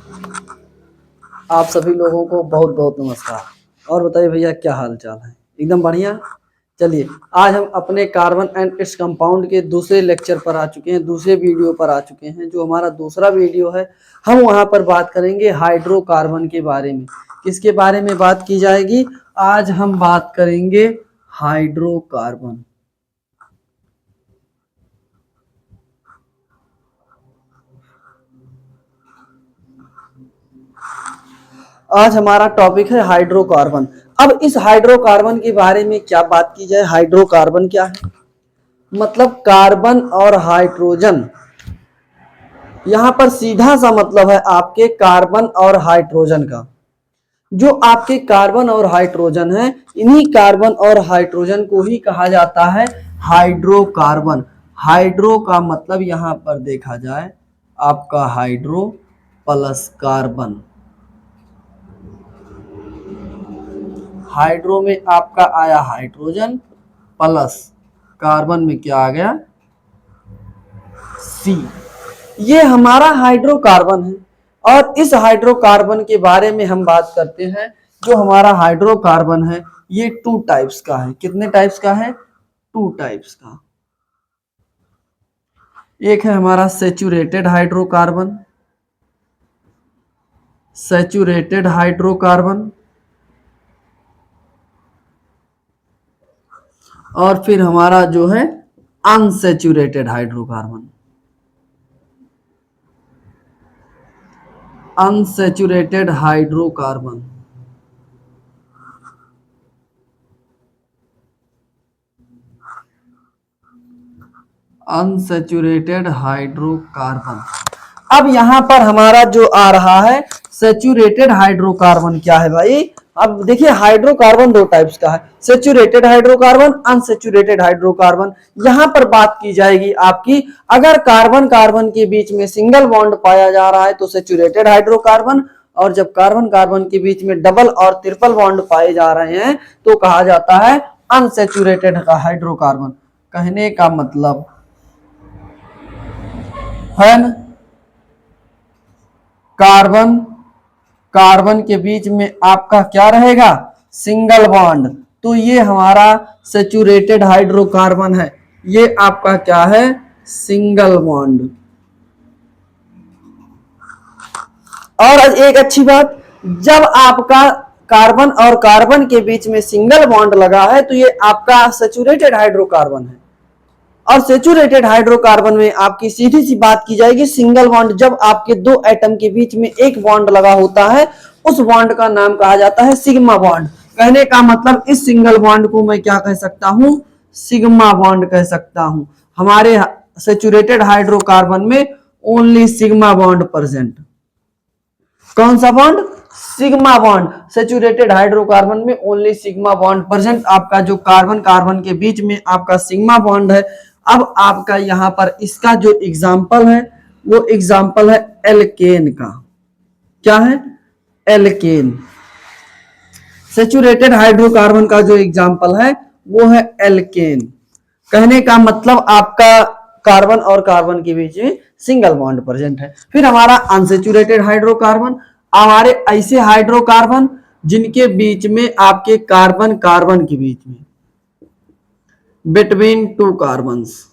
आप सभी लोगों को बहुत बहुत नमस्कार। और बताइए भैया क्या हाल चाल है? एकदम बढ़िया। चलिए आज हम अपने कार्बन एंड इट्स कंपाउंड के दूसरे लेक्चर पर आ चुके हैं, दूसरे वीडियो पर आ चुके हैं। जो हमारा दूसरा वीडियो है हम वहां पर बात करेंगे हाइड्रोकार्बन के बारे में। किसके बारे में बात की जाएगी? आज हम बात करेंगे हाइड्रोकार्बन। आज हमारा टॉपिक है हाइड्रोकार्बन। अब इस हाइड्रोकार्बन के बारे में क्या बात की जाए? हाइड्रोकार्बन क्या है? मतलब कार्बन और हाइड्रोजन। यहां पर सीधा सा मतलब है आपके कार्बन और हाइड्रोजन का। जो आपके कार्बन और हाइड्रोजन है, इन्हीं कार्बन और हाइड्रोजन को ही कहा जाता है हाइड्रोकार्बन। हाइड्रो का मतलब यहां पर देखा जाए आपका हाइड्रो प्लस कार्बन। हाइड्रो में आपका आया हाइड्रोजन प्लस कार्बन में क्या आ गया? सी। ये हमारा हाइड्रोकार्बन है। और इस हाइड्रोकार्बन के बारे में हम बात करते हैं। जो हमारा हाइड्रोकार्बन है ये 2 टाइप्स का है। कितने टाइप्स का है? 2 टाइप्स का। एक है हमारा सैचुरेटेड हाइड्रोकार्बन, सैचुरेटेड हाइड्रोकार्बन, और फिर हमारा जो है unsaturated hydrocarbon. Unsaturated hydrocarbon. Unsaturated hydrocarbon. अब यहां पर हमारा जो आ रहा है सैचुरेटेड हाइड्रोकार्बन क्या है भाई? अब देखिए हाइड्रोकार्बन 2 टाइप्स का है, सैचुरेटेड हाइड्रोकार्बन, अनसैचुरेटेड हाइड्रोकार्बन। यहां पर बात की जाएगी आपकी, अगर कार्बन कार्बन के बीच में सिंगल बॉन्ड पाया जा रहा है तो सैचुरेटेड हाइड्रोकार्बन, और जब कार्बन कार्बन के बीच में डबल और ट्रिपल बॉन्ड पाए जा रहे हैं तो कहा जाता है अनसैचुरेटेड हाइड्रोकार्बन। कहने का मतलब है ना, कार्बन कार्बन के बीच में आपका क्या रहेगा? Single bond. तो ये हमारा सैचुरेटेड हाइड्रोकार्बन है। ये आपका क्या है? Single bond. और एक अच्छी बात, जब आपका कार्बन और कार्बन के बीच में सिंगल बॉन्ड लगा है तो ये आपका सैचुरेटेड हाइड्रोकार्बन है। और सैचुरेटेड हाइड्रोकार्बन में आपकी सीधी सी बात की जाएगी सिंगल बॉन्ड। जब आपके 2 एटम के बीच में एक बॉन्ड लगा होता है उस बॉन्ड का नाम कहा जाता है सिग्मा बॉन्ड। कहने का मतलब इस सिंगल बॉन्ड को मैं क्या कह सकता हूं? सिग्मा बॉन्ड कह सकता हूं। हमारे सैचुरेटेड हाइड्रोकार्बन में ओनली सिग्मा बॉन्ड प्रेजेंट। कौन सा bond? Sigma bond. Saturated hydrocarbon में ओनली सिग्मा बॉन्ड प्रेजेंट। आपका जो कार्बन कार्बन के बीच में आपका सिग्मा बॉन्ड है। अब आपका यहां पर इसका जो एग्जाम्पल है वो एग्जाम्पल है एल्केन का। क्या है? एल्केन। सैचुरेटेड हाइड्रोकार्बन का जो एग्जाम्पल है वो है एल्केन। कहने का मतलब आपका कार्बन और कार्बन के बीच में सिंगल बॉन्ड प्रेजेंट है। फिर हमारा अनसैचुरेटेड हाइड्रोकार्बन, हमारे ऐसे हाइड्रोकार्बन जिनके बीच में आपके कार्बन कार्बन के बीच में बिटवीन 2 कार्बन्स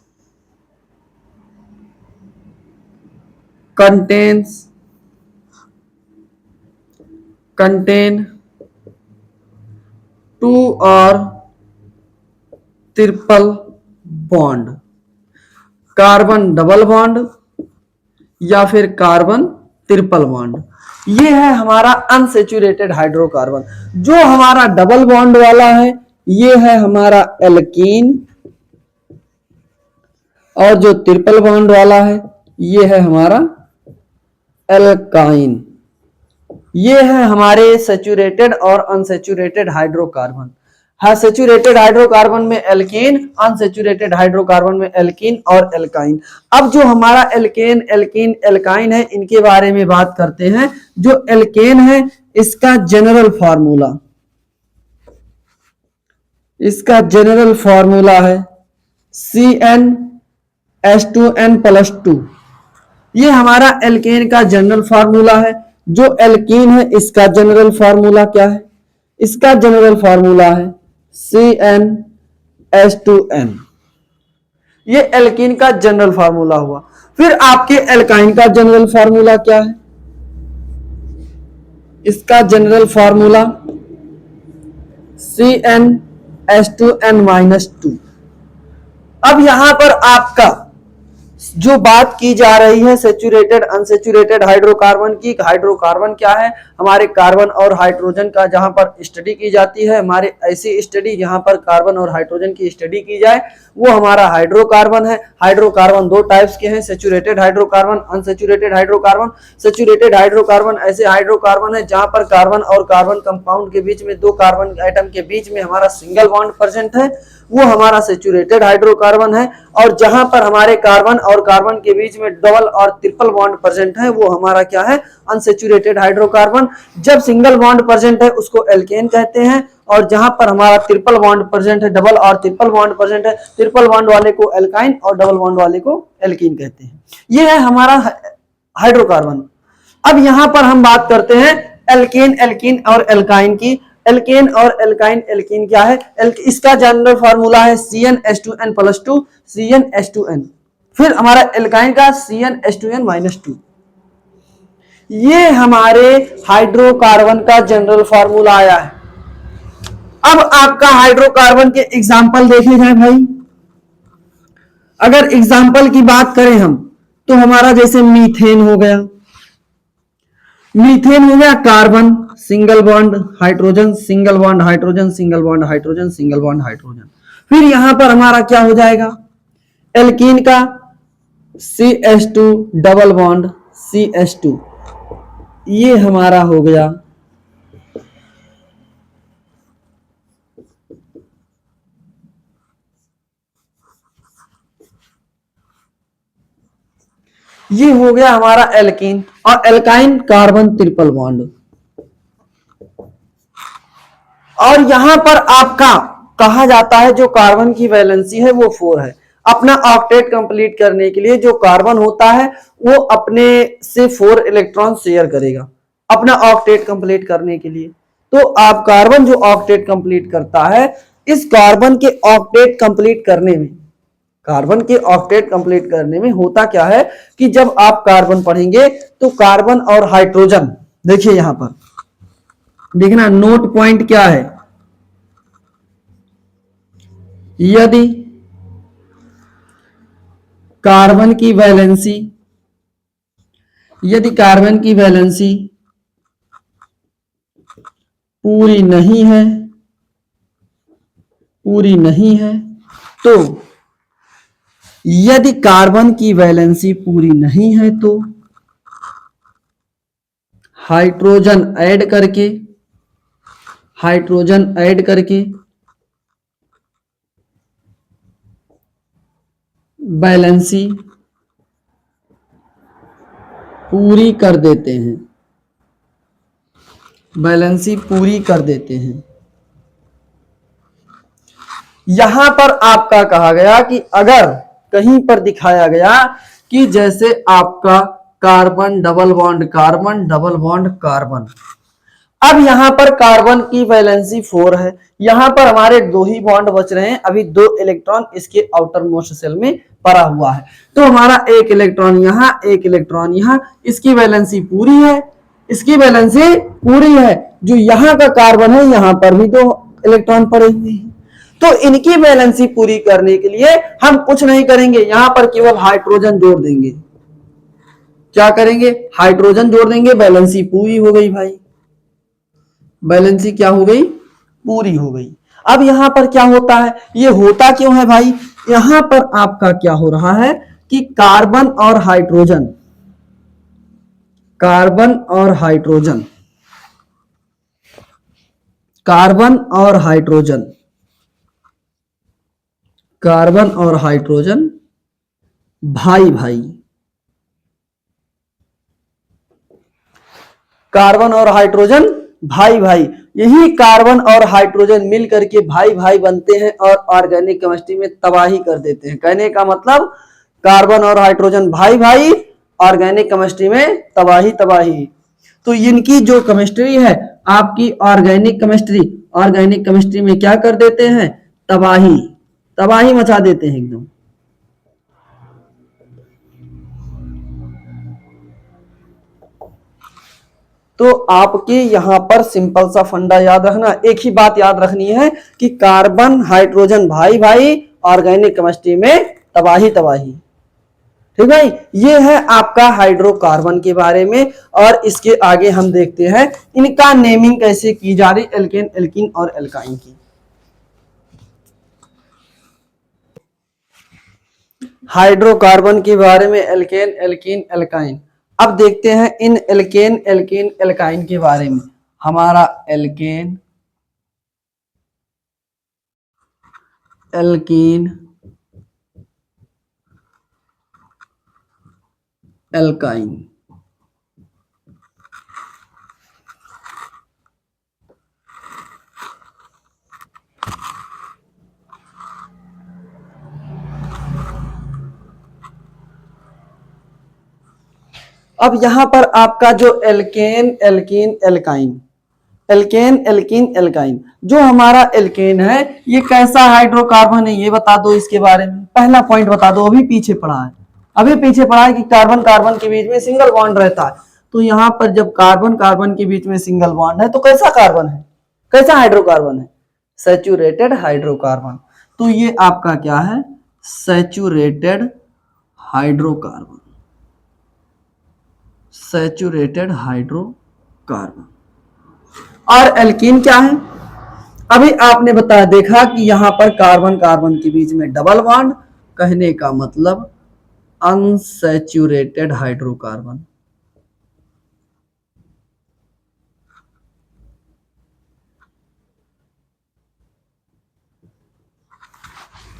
contain 2 और triple bond, carbon double bond या फिर कार्बन ट्रिपल बॉन्ड। ये है हमारा अनसैचुरेटेड हाइड्रोकार्बन। जो हमारा डबल बॉन्ड वाला है ये है हमारा एल्कीन, और जो ट्रिपल बॉन्ड वाला है ये है हमारा एल्काइन। ये है हमारे सैचुरेटेड और अनसैचुरेटेड हाइड्रोकार्बन। हाँ, सैचुरेटेड हाइड्रोकार्बन में एल्कीन, अनसैचुरेटेड हाइड्रोकार्बन में एल्कीन और एल्काइन। अब जो हमारा एल्केन एल्कीन एल्काइन है इनके बारे में बात करते हैं। जो एल्केन है इसका जनरल फार्मूला है CnH2n+2। ये हमारा एल्केन का जनरल फार्मूला है। जो एल्कीन है इसका जनरल फार्मूला क्या है? इसका जनरल फार्मूला है CnH2n। ये एल्कीन का जनरल फार्मूला हुआ। फिर आपके एल्काइन का जनरल फार्मूला क्या है? इसका जनरल फार्मूला CnH2n-2। अब यहां पर आपका जो बात की जा रही है सेचुरेटेड अनसेचुरेटेड हाइड्रोकार्बन की, हाइड्रोकार्बन क्या है? हमारे कार्बन और हाइड्रोजन का जहां पर स्टडी की जाती है, हमारे ऐसी स्टडी जहां पर कार्बन और हाइड्रोजन की स्टडी की जाए वो हमारा हाइड्रोकार्बन है। हाइड्रोकार्बन दो टाइप्स के हैं, saturated hydrocarbon, unsaturated hydrocarbon. Saturated hydrocarbon ऐसे हाइड्रोकार्बन है जहां पर कार्बन और कार्बन कंपाउंड के बीच में, दो कार्बन एटम के बीच में हमारा सिंगल बॉन्ड प्रेजेंट है, वो हमारा सेचुरेटेड हाइड्रोकार्बन है। और जहां पर हमारे कार्बन और कार्बन के बीच में डबल और ट्रिपल बॉन्ड प्रेजेंट है वो हमारा क्या है? Unsaturated hydrocarbon. जब सिंगल बॉन्ड प्रेजेंट है उसको एल्केन कहते हैं, और जहां पर हमारा ट्रिपल बॉन्ड प्रेजेंट है, डबल और ट्रिपल बॉन्ड प्रेजेंट है, ट्रिपल बॉन्ड वाले को एल्काइन और डबल बॉन्ड वाले को एल्कीन कहते हैं। ये है हमारा हाइड्रोकार्बन। अब यहां पर हम बात करते हैं एल्केन, एल्कीन और एल्काइन की। एल्केन और एल्काइन, एल्कीन क्या है? इसका जनरल फार्मूला है CnH2n+2, CnH2n। फिर हमारा एल्काइन का CnH2n-2। ये हमारे हाइड्रोकार्बन का जनरल फार्मूला आया है। अब आपका हाइड्रोकार्बन के एग्जाम्पल देखे जाए भाई, अगर एग्जाम्पल की बात करें हम तो हमारा जैसे मीथेन हो गया, मीथेन हो गया carbon single bond hydrogen, single bond hydrogen, single bond hydrogen, single bond hydrogen. फिर यहां पर हमारा क्या हो जाएगा? एल्कीन का CH2 डबल बॉन्ड CH2, ये हमारा हो गया। ये हो गया हमारा एल्कीन। और एल्काइन कार्बन ट्रिपल बॉन्ड। और यहां पर आपका कहा जाता है जो कार्बन की वैलेंसी है वो 4 है। अपना ऑक्टेट कंप्लीट करने के लिए जो कार्बन होता है वो अपने से 4 इलेक्ट्रॉन शेयर करेगा अपना ऑक्टेट कंप्लीट करने के लिए। तो आप कार्बन जो ऑक्टेट कंप्लीट करता है, इस कार्बन के ऑक्टेट कंप्लीट करने में, कार्बन के ऑक्टेट कंप्लीट करने में होता क्या है कि जब आप कार्बन पढ़ेंगे तो कार्बन और हाइड्रोजन, देखिए यहां पर देखना नोट पॉइंट क्या है। यदि कार्बन की वैलेंसी, यदि कार्बन की वैलेंसी पूरी नहीं है, पूरी नहीं है, तो यदि कार्बन की वैलेंसी पूरी नहीं है तो हाइड्रोजन ऐड करके, हाइड्रोजन ऐड करके बैलेंसी पूरी कर देते हैं, बैलेंसी पूरी कर देते हैं। यहां पर आपका कहा गया कि अगर कहीं पर दिखाया गया कि जैसे आपका carbon double bond carbon, double bond carbon, अब यहां पर कार्बन की वैलेंसी 4 है, यहां पर हमारे 2 ही बॉन्ड बच रहे हैं, अभी 2 इलेक्ट्रॉन इसके आउटर मोस्ट शेल में पड़ा हुआ है, तो हमारा 1 इलेक्ट्रॉन यहां, 1 इलेक्ट्रॉन यहां, इसकी वैलेंसी पूरी है, इसकी वैलेंसी पूरी है। जो यहां का कार्बन है यहां पर भी 2 इलेक्ट्रॉन पड़े हुए हैं, तो इनकी वैलेंसी पूरी करने के लिए हम कुछ नहीं करेंगे, यहां पर केवल हाइड्रोजन जोड़ देंगे। क्या करेंगे? हाइड्रोजन जोड़ देंगे, बैलेंसी पूरी हो गई भाई, बैलेंसी क्या हो गई? पूरी हो गई। अब यहां पर क्या होता है? ये होता क्यों है भाई? यहां पर आपका क्या हो रहा है कि कार्बन और हाइड्रोजन, कार्बन और हाइड्रोजन, कार्बन और हाइड्रोजन, कार्बन और हाइड्रोजन भाई भाई, कार्बन और हाइड्रोजन भाई भाई, यही कार्बन और हाइड्रोजन मिल करके भाई भाई बनते हैं और ऑर्गेनिक केमिस्ट्री में तबाही कर देते हैं। कहने का मतलब कार्बन और हाइड्रोजन भाई भाई, ऑर्गेनिक केमिस्ट्री में तबाही तबाही। तो इनकी जो केमिस्ट्री है आपकी ऑर्गेनिक केमिस्ट्री में क्या कर देते हैं, तबाही तबाही मचा देते हैं एकदम। तो आपके यहां पर सिंपल सा फंडा याद रखना, एक ही बात याद रखनी है कि कार्बन हाइड्रोजन भाई भाई, ऑर्गेनिक केमिस्ट्री में तबाही तबाही। ठीक भाई, ये है आपका हाइड्रोकार्बन के बारे में। और इसके आगे हम देखते हैं इनका नेमिंग कैसे की जा रही, एल्केन, एल्कीन और एल्काइन की। हाइड्रोकार्बन के बारे में एल्केन, एल्कीन, एल्काइन। अब देखते हैं इन एल्केन, एल्कीन, एल्काइन के बारे में। हमारा एल्केन, एल्कीन, एल्काइन। अब यहां पर आपका जो alkane, alkene, alkyne, alkane, alkene, alkyne, जो हमारा एल्केन है ये कैसा हाइड्रोकार्बन है ये बता दो, इसके बारे में पहला पॉइंट बता दो। अभी पीछे पढ़ा है, अभी पीछे पढ़ा है कि कार्बन कार्बन के बीच में सिंगल बॉन्ड रहता है। तो यहां पर जब कार्बन कार्बन के बीच में सिंगल बॉन्ड है तो कैसा कार्बन है, कैसा हाइड्रोकार्बन है, सैचुरेटेड हाइड्रोकार्बन। तो ये आपका क्या है, सैचुरेटेड हाइड्रोकार्बन, सैचुरेटेड हाइड्रोकार्बन। और एल्कीन क्या है, अभी आपने बताया देखा कि यहां पर कार्बन कार्बन के बीच में डबल बॉन्ड, कहने का मतलब अनसैचुरेटेड हाइड्रोकार्बन।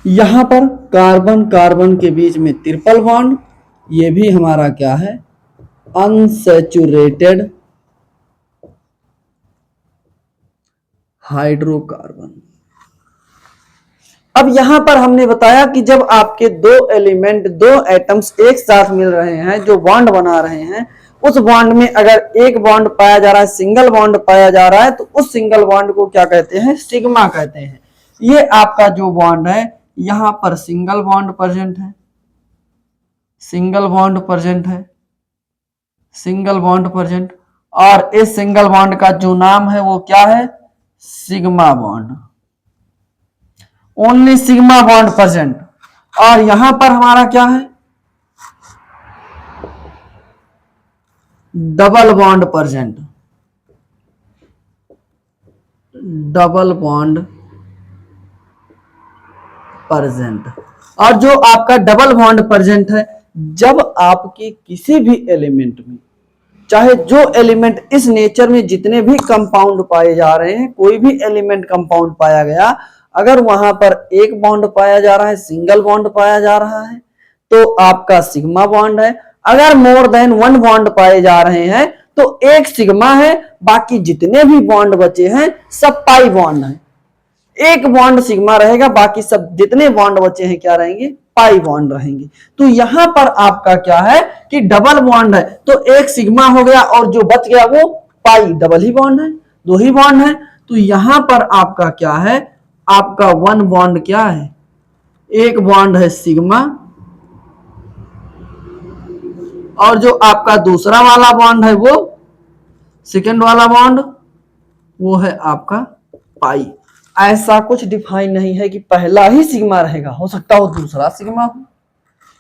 यहां पर कार्बन कार्बन के बीच में ट्रिपल बॉन्ड, ये भी हमारा क्या है, अनसैचुरेटेड हाइड्रोकार्बन। अब यहां पर हमने बताया कि जब आपके दो एलिमेंट, दो एटम्स एक साथ मिल रहे हैं, जो बॉन्ड बना रहे हैं, उस बॉन्ड में अगर एक बॉन्ड पाया जा रहा है, सिंगल बॉन्ड पाया जा रहा है, तो उस सिंगल बॉन्ड को क्या कहते हैं, सिग्मा कहते हैं। ये आपका जो बॉन्ड है यहां पर सिंगल बॉन्ड प्रेजेंट है, सिंगल बॉन्ड प्रेजेंट है, सिंगल बॉन्ड प्रेजेंट। और इस सिंगल बॉन्ड का जो नाम है वो क्या है, sigma bond, only sigma bond present. और यहां पर हमारा क्या है, double bond present, double bond present. और जो आपका डबल बॉन्ड प्रेजेंट है, जब आपके किसी भी एलिमेंट में, चाहे जो एलिमेंट इस नेचर में जितने भी कंपाउंड पाए जा रहे हैं, कोई भी एलिमेंट कंपाउंड पाया गया, अगर वहां पर एक बॉन्ड पाया जा रहा है, सिंगल बॉन्ड पाया जा रहा है, तो आपका सिग्मा बॉन्ड है। अगर मोर देन वन बॉन्ड पाए जा रहे हैं तो एक सिग्मा है, बाकी जितने भी बॉन्ड बचे हैं सब पाई बॉन्ड है। एक बॉन्ड सिग्मा रहेगा, बाकी सब जितने बॉन्ड बचे हैं क्या रहेंगे, पाई बॉन्ड रहेंगे। तो यहां पर आपका क्या है कि डबल बॉन्ड है, तो एक सिग्मा हो गया और जो बच गया वो पाई, डबल ही बॉन्ड है, दो ही बॉन्ड है। तो यहां पर आपका क्या है, आपका वन बॉन्ड क्या है, एक बॉन्ड है सिग्मा, और जो आपका दूसरा वाला बॉन्ड है वो सेकेंड वाला बॉन्ड, वो है आपका पाई। ऐसा कुछ डिफाइन नहीं है कि पहला ही सिग्मा रहेगा, हो सकता हो दूसरा सिग्मा हो,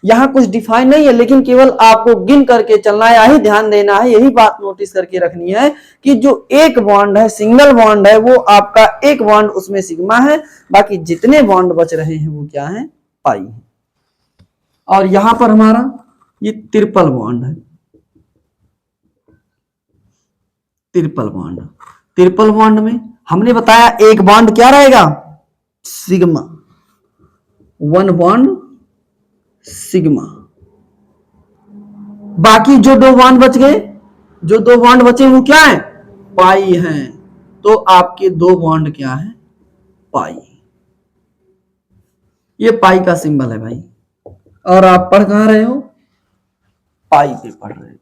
यहां कुछ डिफाइन नहीं है। लेकिन केवल आपको गिन करके चलना है, यही ध्यान देना है, यही बात नोटिस करके रखनी है कि जो एक बॉन्ड है, सिंगल बॉन्ड है, वो आपका एक बॉन्ड उसमें सिग्मा है, बाकी जितने बॉन्ड बच रहे हैं वो क्या है, पाई है। और यहां पर हमारा ये ट्रिपल बॉन्ड है, ट्रिपल बॉन्ड, ट्रिपल बॉन्ड में हमने बताया एक बॉन्ड क्या रहेगा, सिग्मा, वन बॉन्ड सिग्मा, बाकी जो दो बॉन्ड बच गए, जो दो बॉन्ड बचे वो क्या है, पाई हैं। तो आपके दो बॉन्ड क्या है, पाई, ये पाई का सिंबल है भाई। और आप पढ़ कहां रहे हो, पाई पे पढ़ रहे हो,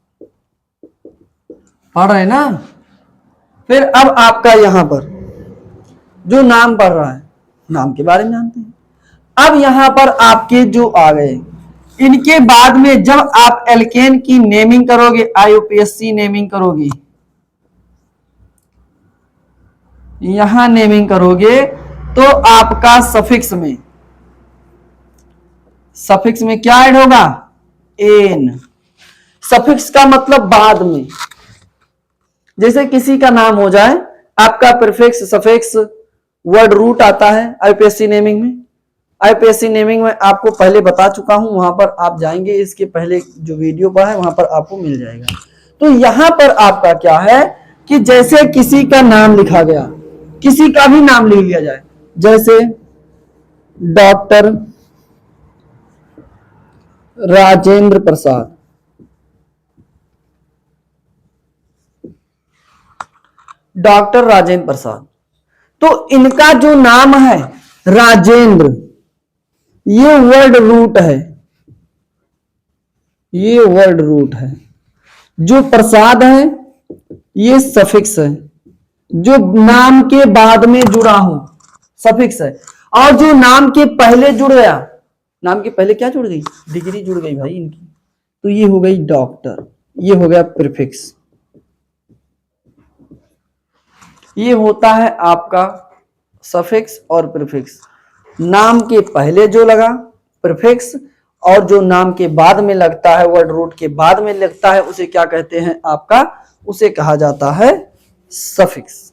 पढ़ रहे हैं ना। फिर अब आपका यहां पर जो नाम पढ़ रहा है, नाम के बारे में जानते हैं। अब यहां पर आपके जो आ गए, इनके बाद में जब आप एल्केन की नेमिंग करोगे, आईयूपीएसी नेमिंग करोगे, यहां नेमिंग करोगे तो आपका सफिक्स में क्या ऐड होगा? एन। सफिक्स का मतलब बाद में, जैसे किसी का नाम हो जाए, आपका प्रीफिक्स सफिक्स वर्ड रूट आता है आईपीएससी नेमिंग में। आईपीएससी नेमिंग में आपको पहले बता चुका हूं, वहां पर आप जाएंगे, इसके पहले जो वीडियो पर है वहां पर आपको मिल जाएगा। तो यहां पर आपका क्या है कि जैसे किसी का नाम लिखा गया, किसी का भी नाम ले लिया जाए, जैसे डॉक्टर राजेंद्र प्रसाद, डॉक्टर राजेंद्र प्रसाद, तो इनका जो नाम है राजेंद्र, ये वर्ड रूट है, ये वर्ड रूट है। जो प्रसाद है ये सफिक्स है, जो नाम के बाद में जुड़ा हो सफिक्स है, और जो नाम के पहले जुड़ गया, नाम के पहले क्या जुड़ गई? डिग्री जुड़ गई भाई इनकी, तो ये हो गई डॉक्टर, ये हो गया प्रीफिक्स। ये होता है आपका सफिक्स और प्रीफिक्स। नाम के पहले जो लगा प्रीफिक्स, और जो नाम के बाद में लगता है, वर्ड रूट के बाद में लगता है, उसे क्या कहते हैं? आपका उसे कहा जाता है सफिक्स।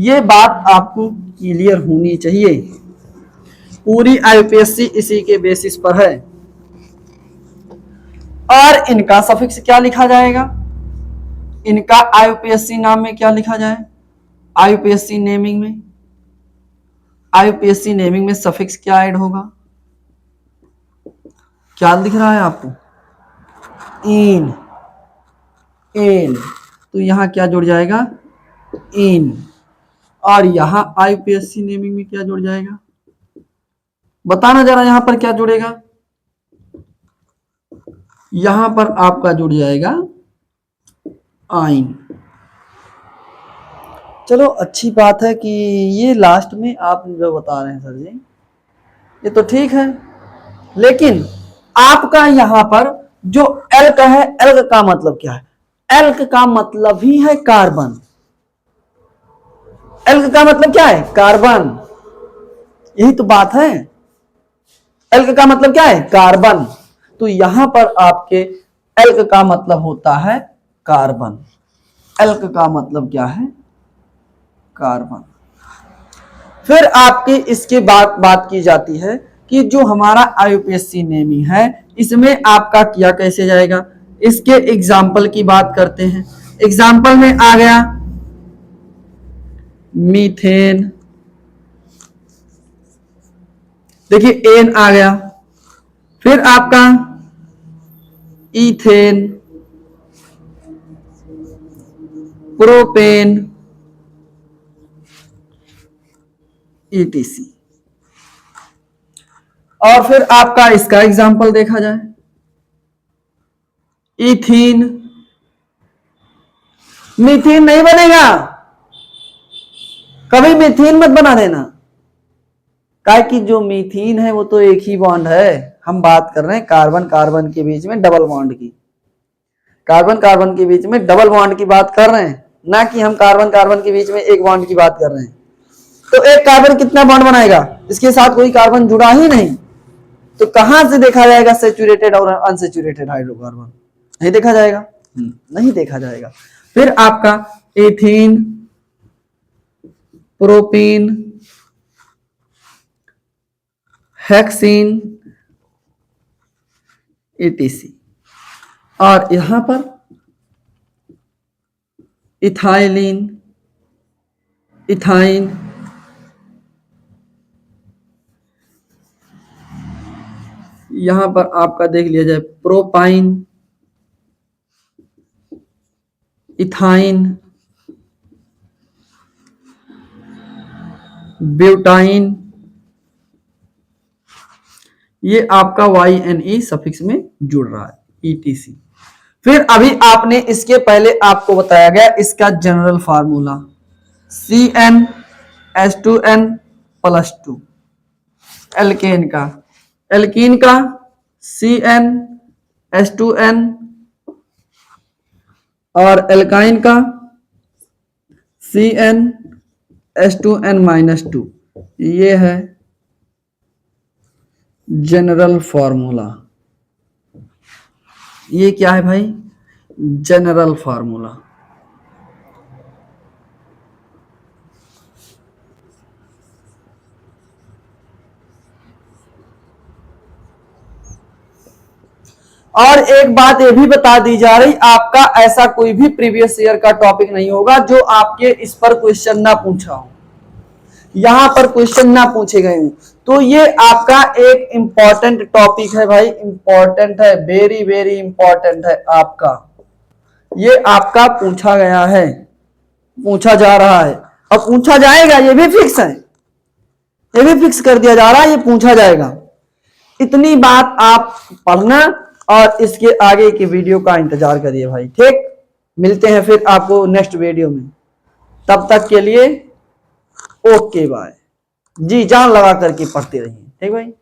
ये बात आपको क्लियर होनी चाहिए। पूरी आईपीएससी इसी के बेसिस पर है। और इनका सफिक्स क्या लिखा जाएगा? इनका आईपीएससी नाम में क्या लिखा जाए? आईपीएससी नेमिंग में, आईपीएससी नेमिंग में सफिक्स क्या ऐड होगा? क्या दिख रहा है आपको? इन। एन, तो यहां क्या जुड़ जाएगा? इन। और यहां आईपीएससी नेमिंग में क्या जुड़ जाएगा? बताना जरा, यहां पर क्या जुड़ेगा? यहां पर आपका जुड़ जाएगा आइन। चलो अच्छी बात है कि ये लास्ट में आप जो बता रहे हैं सर जी, ये तो ठीक है, लेकिन आपका यहां पर जो एल्क है, एल्क का मतलब क्या है? एल्क का मतलब ही है कार्बन। एल्क का मतलब क्या है? कार्बन। यही तो बात है। एल्क का मतलब क्या है? कार्बन। तो यहां पर आपके एल्क का मतलब होता है कार्बन। एल्क का मतलब क्या है? कार्बन। फिर आपकी इसके बाद बात की जाती है कि जो हमारा आईयूपीएससी नेमिंग है, इसमें आपका किया कैसे जाएगा? इसके एग्जाम्पल की बात करते हैं। एग्जाम्पल में आ गया मीथेन, देखिए एन आ गया। फिर आपका इथेन, प्रोपेन, ईटीसी। और फिर आपका इसका एग्जाम्पल देखा जाए, इथीन। मीथेन नहीं बनेगा, कभी मीथेन मत बना देना, काहे कि जो मीथेन है वो तो एक ही बॉन्ड है। हम बात कर रहे हैं कार्बन कार्बन के बीच में डबल बॉन्ड की, कार्बन कार्बन के बीच में डबल बॉन्ड की बात कर रहे हैं, ना कि हम कार्बन कार्बन के बीच में एक बॉन्ड की बात कर रहे हैं। तो एक कार्बन कितना बॉन्ड बनाएगा? इसके साथ कोई कार्बन जुड़ा ही नहीं, तो कहां से देखा जाएगा सैचुरेटेड और अनसैचुरेटेड हाइड्रोकार्बन? नहीं देखा जाएगा, नहीं देखा जाएगा। फिर आपका एथीन, प्रोपीन, हेक्सीन, ईटीसी। और यहां पर इथाइलिन, इथाइन, यहां पर आपका देख लिया जाए प्रोपाइन, इथाइन, ब्यूटाइन, ये आपका YNE सफिक्स में जुड़ रहा है, ETC। फिर अभी आपने इसके पहले आपको बताया गया इसका जनरल फार्मूला CnH2n+2 एल्केन का, एल्कीन का CnH2n और एल्काइन का CnH2n-2। ये है जनरल फार्मूला। ये क्या है भाई? General formula. और एक बात ये भी बता दी जा रही, आपका ऐसा कोई भी प्रीवियस ईयर का टॉपिक नहीं होगा जो आपके इस पर क्वेश्चन ना पूछा हो, यहां पर क्वेश्चन ना पूछे गए हो। तो ये आपका एक इंपॉर्टेंट टॉपिक है भाई, इंपॉर्टेंट है, वेरी वेरी इंपॉर्टेंट है आपका। ये आपका पूछा गया है, पूछा जा रहा है और पूछा जाएगा, ये भी फिक्स है, ये भी फिक्स कर दिया जा रहा है, ये पूछा जाएगा। इतनी बात आप पढ़ना और इसके आगे की वीडियो का इंतजार करिए भाई। ठीक, मिलते हैं फिर आपको नेक्स्ट वीडियो में, तब तक के लिए ओके बाय। जी जान लगा करके पढ़ते रहिए। ठीक भाई।